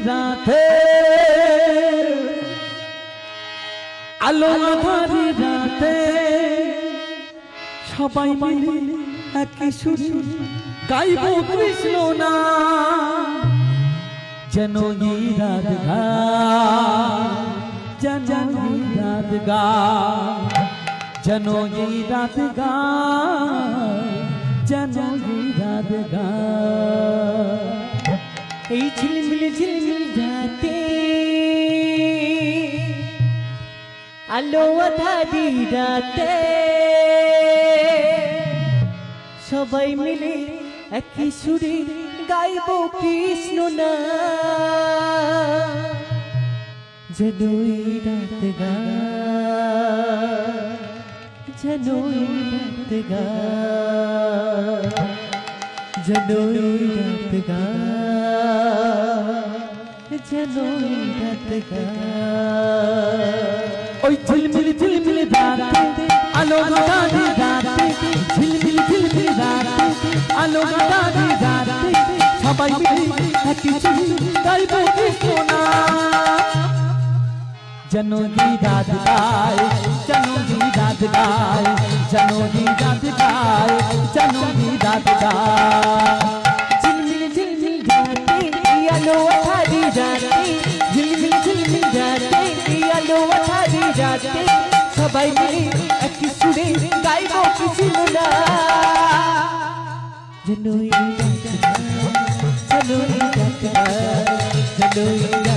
রাতে আলো আঁধারি রাতে সবাই মিলে একই সুরে গাইব কৃষ্ণ নাম যেন এই রাত গায় যেন এই রাত গায় যেন এই রাত গায় যেন এই রাত গায় এই ঝিলমিল রাতে আলো আঁধারি রাতে সবাই মিলে একই সুরে গাইব কৃষ্ণ নাম যেন এই রাত গায় যেন এই রাত গায় যেন এই রাত গায় যেন এই রাত গায় ওই ঝিলমিল রাতে আলো আঁধারি রাতে ঝিলমিল রাতে আলো আঁধারি রাতে সবাই মিলে একই সুরে গাইব কৃষ্ণ নাম যেন এই রাত গায় যেন এই রাত গায় যেন এই রাত গায় যেন এই রাত গায় ঝিলমিল রাতে আলো আঁধারি রাতে ঝিলমিল রাতে আলো আঁধারি রাতে সবাই মিলে একই সুরে গাইব কৃষ্ণ নাম যেন এই রাত গায় যেন এই রাত গায় যেন এই